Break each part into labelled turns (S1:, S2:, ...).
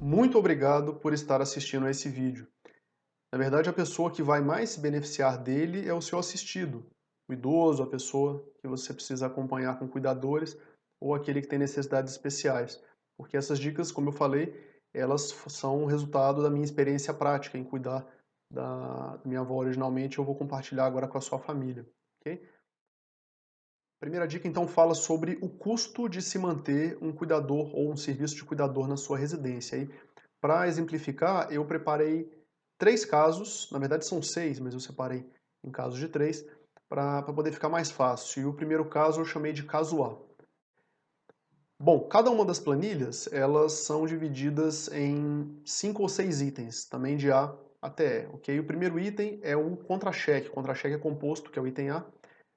S1: Muito obrigado por estar assistindo a esse vídeo. Na verdade, a pessoa que vai mais se beneficiar dele é o seu assistido, o idoso, a pessoa que você precisa acompanhar com cuidadores ou aquele que tem necessidades especiais. Porque essas dicas, como eu falei, elas são o resultado da minha experiência prática em cuidar da minha avó originalmente, eu vou compartilhar agora com a sua família, ok? A primeira dica, então, fala sobre o custo de se manter um cuidador ou um serviço de cuidador na sua residência. Para exemplificar, eu preparei 3 casos, na verdade são 6, mas eu separei em casos de 3, para poder ficar mais fácil. E o primeiro caso eu chamei de caso A. Bom, cada uma das planilhas, elas são divididas em 5 ou 6 itens, também de A até E, ok? O primeiro item é o contra-cheque. O contra-cheque é composto, que é o item A,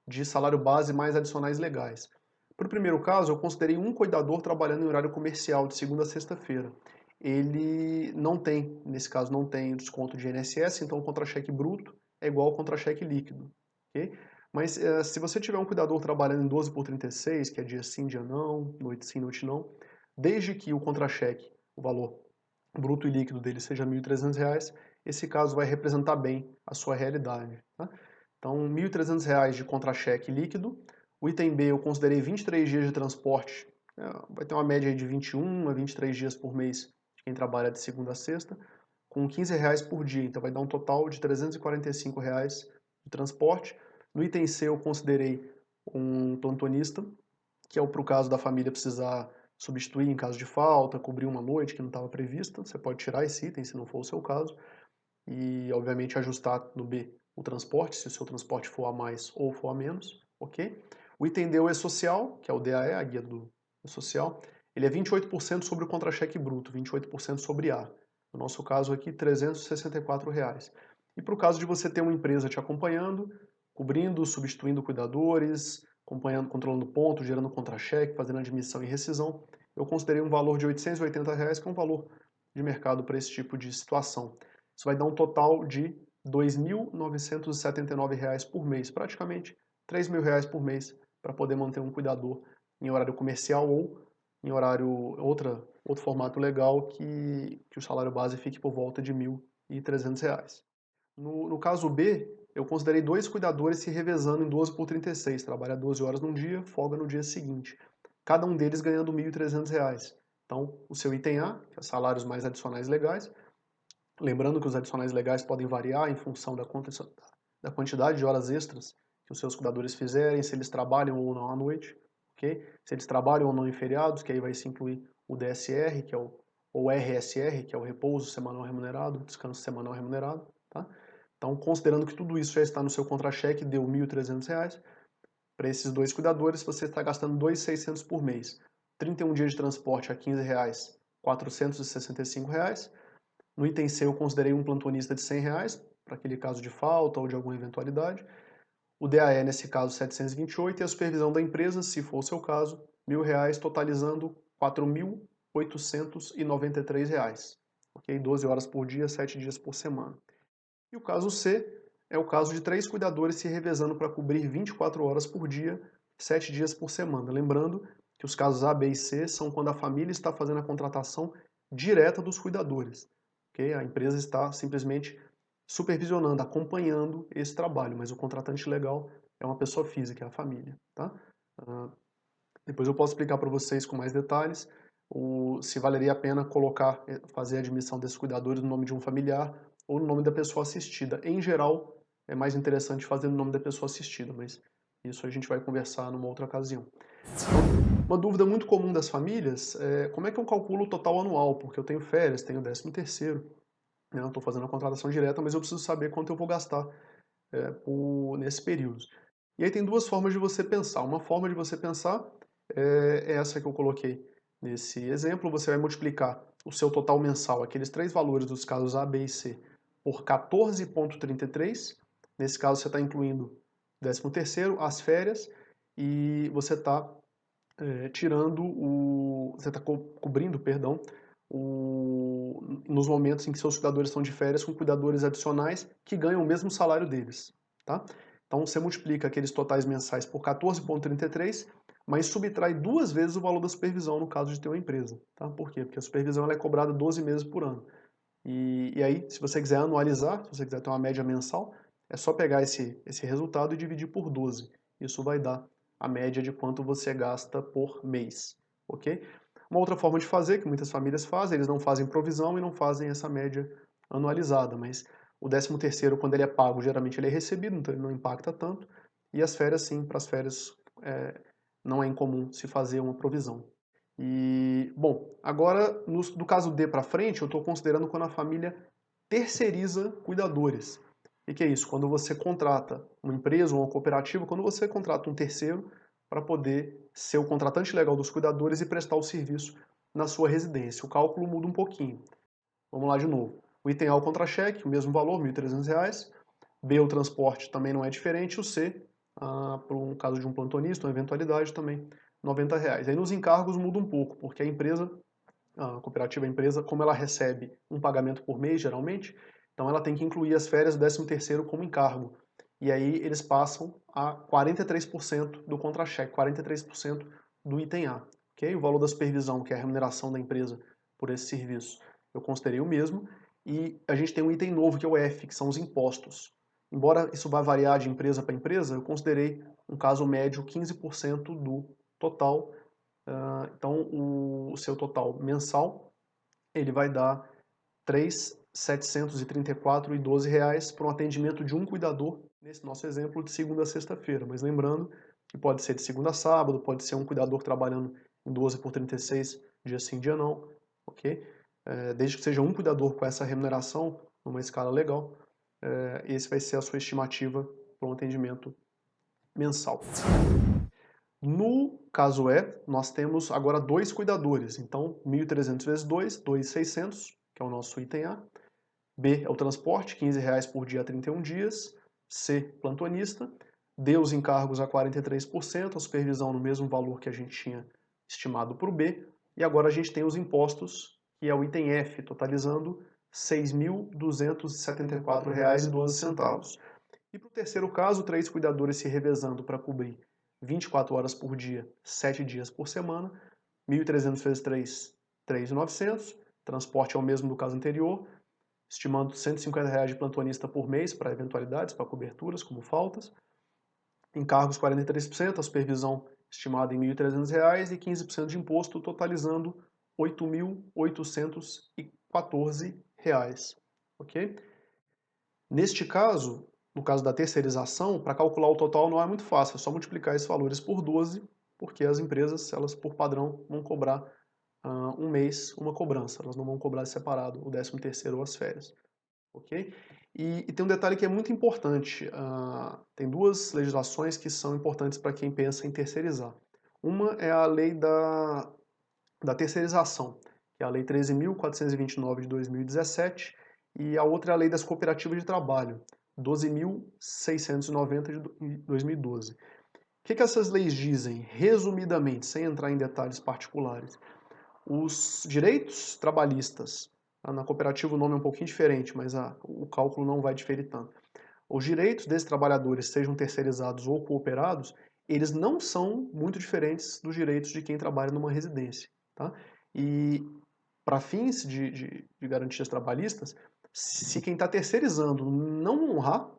S1: de salário base mais adicionais legais. Para o primeiro caso, eu considerei um cuidador trabalhando em horário comercial, de segunda a sexta-feira. Ele não tem, nesse caso, não tem desconto de INSS, então o contra-cheque bruto é igual ao contra-cheque líquido, ok? Mas se você tiver um cuidador trabalhando em 12 por 36, que é dia sim, dia não, noite sim, noite não, desde que o contra-cheque, o valor bruto e líquido dele seja R$ 1.300, esse caso vai representar bem a sua realidade, tá? Então, R$ 1.300 de contra-cheque líquido. O item B eu considerei 23 dias de transporte, vai ter uma média de 21 a 23 dias por mês de quem trabalha de segunda a sexta, com R$ 15 por dia, então vai dar um total de R$ 345 de transporte. No item C eu considerei um plantonista, que é para o caso da família precisar substituir em caso de falta, cobrir uma noite que não estava prevista, você pode tirar esse item se não for o seu caso, e obviamente ajustar no B o transporte, se o seu transporte for a mais ou for a menos, ok? O item D é social, que é o DAE, a guia do social, ele é 28% sobre o contra-cheque bruto, 28% sobre A. No nosso caso aqui, R$ 364. E para o caso de você ter uma empresa te acompanhando, cobrindo, substituindo cuidadores, acompanhando, controlando ponto, gerando contra-cheque, fazendo admissão e rescisão, eu considerei um valor de R$ 880, que é um valor de mercado para esse tipo de situação. Isso vai dar um total de R$ 2.979 por mês, praticamente R$ 3.000 por mês, para poder manter um cuidador em horário comercial ou em outro formato legal que o salário base fique por volta de R$ 1.300. No caso B, eu considerei 2 cuidadores se revezando em 12 por 36, trabalha 12 horas num dia, folga no dia seguinte. Cada um deles ganhando R$ 1.300. Então, o seu item A, que é salários mais adicionais legais, lembrando que os adicionais legais podem variar em função da quantidade de horas extras que os seus cuidadores fizerem, se eles trabalham ou não à noite, ok? Se eles trabalham ou não em feriados, que aí vai se incluir o DSR, que é ou RSR, que é o repouso semanal remunerado, descanso semanal remunerado, tá? Então, considerando que tudo isso já está no seu contra-cheque, deu R$ 1.300, para esses 2 cuidadores você está gastando R$ 2.600 por mês. 31 dias de transporte a R$ 15, R$ 465. No item C eu considerei um plantonista de R$ 100, para aquele caso de falta ou de alguma eventualidade. O DAE, nesse caso, 728, e a supervisão da empresa, se for o seu caso, R$ 1.000, totalizando R$ 4.893. Ok? 12 horas por dia, 7 dias por semana. E o caso C é o caso de 3 cuidadores se revezando para cobrir 24 horas por dia, 7 dias por semana. Lembrando que os casos A, B e C são quando a família está fazendo a contratação direta dos cuidadores. Okay? A empresa está simplesmente supervisionando, acompanhando esse trabalho, mas o contratante legal é uma pessoa física, é a família. Tá? Depois eu posso explicar para vocês com mais detalhes se valeria a pena fazer a admissão desses cuidadores no nome de um familiar ou no nome da pessoa assistida. Em geral, é mais interessante fazer no nome da pessoa assistida, mas isso a gente vai conversar numa outra ocasião. Uma dúvida muito comum das famílias é como é que eu calculo o total anual, porque eu tenho férias, tenho 13º, né, eu estou fazendo a contratação direta, mas eu preciso saber quanto eu vou gastar nesses períodos. E aí tem 2 formas de você pensar. Uma forma de você pensar é essa que eu coloquei nesse exemplo. Você vai multiplicar o seu total mensal, aqueles 3 valores dos casos A, B e C, por 14,33. Nesse caso você está incluindo 13º, as férias, e você está você está cobrindo, perdão, nos momentos em que seus cuidadores estão de férias com cuidadores adicionais que ganham o mesmo salário deles, tá? Então você multiplica aqueles totais mensais por 14,33, mas subtrai 2 vezes o valor da supervisão no caso de ter uma empresa. Tá? Por quê? Porque a supervisão ela é cobrada 12 meses por ano. E aí, se você quiser anualizar, se você quiser ter uma média mensal, é só pegar esse resultado e dividir por 12. Isso vai dar a média de quanto você gasta por mês, ok? Uma outra forma de fazer, que muitas famílias fazem, eles não fazem provisão e não fazem essa média anualizada, mas o 13º, quando ele é pago, geralmente ele é recebido, então ele não impacta tanto, e as férias, sim, para as férias não é incomum se fazer uma provisão. E, bom, agora, do caso D para frente, eu estou considerando quando a família terceiriza cuidadores. O que é isso? Quando você contrata uma empresa ou uma cooperativa, quando você contrata um terceiro para poder ser o contratante legal dos cuidadores e prestar o serviço na sua residência. O cálculo muda um pouquinho. Vamos lá de novo. O item A é o contra-cheque, o mesmo valor, R$ 1.300. B, o transporte, também não é diferente. O C, para um caso de um plantonista, uma eventualidade, também R$ 90. Aí nos encargos muda um pouco, porque a cooperativa empresa, como ela recebe um pagamento por mês, geralmente, então ela tem que incluir as férias do 13º como encargo. E aí eles passam a 43% do contra-cheque, 43% do item A. Okay? O valor da supervisão, que é a remuneração da empresa por esse serviço, eu considerei o mesmo. E a gente tem um item novo, que é o F, que são os impostos. Embora isso vá variar de empresa para empresa, eu considerei um caso médio 15% do total. Então, o seu total mensal ele vai dar R$ 3.734,12 para um atendimento de um cuidador, nesse nosso exemplo, de segunda a sexta-feira. Mas lembrando que pode ser de segunda a sábado, pode ser um cuidador trabalhando em 12 por 36, dia sim, dia não, ok? Desde que seja um cuidador com essa remuneração, numa escala legal, esse vai ser a sua estimativa para um atendimento mensal. No caso E, nós temos agora 2 cuidadores, então 1.300 vezes 2, 2.600, que é o nosso item A. B é o transporte, R$ 15 por dia a 31 dias. C, plantonista. D, os encargos a 43%, a supervisão no mesmo valor que a gente tinha estimado para o B. E agora a gente tem os impostos, que é o item F, totalizando R$ 6.274,12. E para o terceiro caso, 3 cuidadores se revezando para cobrir 24 horas por dia, 7 dias por semana, 1.300 vezes 3, 3.900. Transporte é o mesmo do caso anterior, estimando R$ 150 de plantonista por mês para eventualidades, para coberturas, como faltas. Encargos 43%, a supervisão estimada em R$ 1.300 e 15% de imposto, totalizando R$ 8.814. Ok? Neste caso, no caso da terceirização, para calcular o total não é muito fácil, é só multiplicar esses valores por 12, porque as empresas, elas por padrão, vão cobrar um mês uma cobrança, elas não vão cobrar separado o 13º ou as férias, ok? E tem um detalhe que é muito importante, tem duas legislações que são importantes para quem pensa em terceirizar. Uma é a lei da terceirização, que é a lei 13.429 de 2017, e a outra é a lei das cooperativas de trabalho, 12.690 de 2012. O que essas leis dizem, resumidamente, sem entrar em detalhes particulares? Os direitos trabalhistas, na cooperativa o nome é um pouquinho diferente, mas o cálculo não vai diferir tanto. Os direitos desses trabalhadores, sejam terceirizados ou cooperados, eles não são muito diferentes dos direitos de quem trabalha numa residência. Tá? E para fins de garantias trabalhistas, se quem está terceirizando não honrar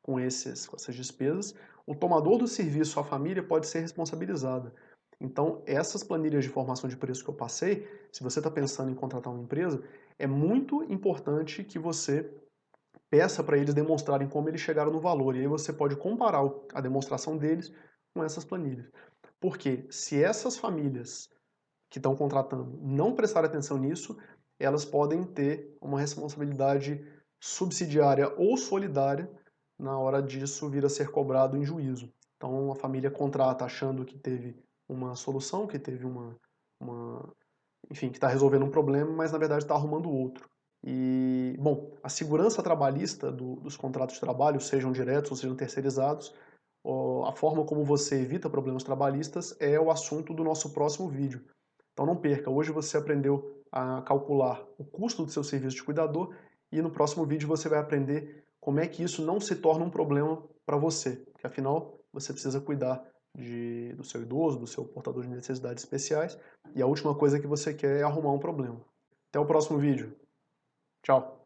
S1: com essas despesas, o tomador do serviço, a família, pode ser responsabilizada. Então, essas planilhas de formação de preço que eu passei, se você está pensando em contratar uma empresa, é muito importante que você peça para eles demonstrarem como eles chegaram no valor. E aí você pode comparar a demonstração deles com essas planilhas. Porque se essas famílias que estão contratando não prestarem atenção nisso, elas podem ter uma responsabilidade subsidiária ou solidária na hora disso vir a ser cobrado em juízo. Então a família contrata achando que teve uma solução, que teve enfim, que está resolvendo um problema, mas na verdade está arrumando outro. E, bom, a segurança trabalhista dos contratos de trabalho, sejam diretos ou sejam terceirizados, a forma como você evita problemas trabalhistas é o assunto do nosso próximo vídeo. Então não perca, hoje você aprendeu a calcular o custo do seu serviço de cuidador e no próximo vídeo você vai aprender como é que isso não se torna um problema para você. que afinal você precisa cuidar do seu idoso, do seu portador de necessidades especiais, e a última coisa que você quer é arrumar um problema. Até o próximo vídeo. Tchau!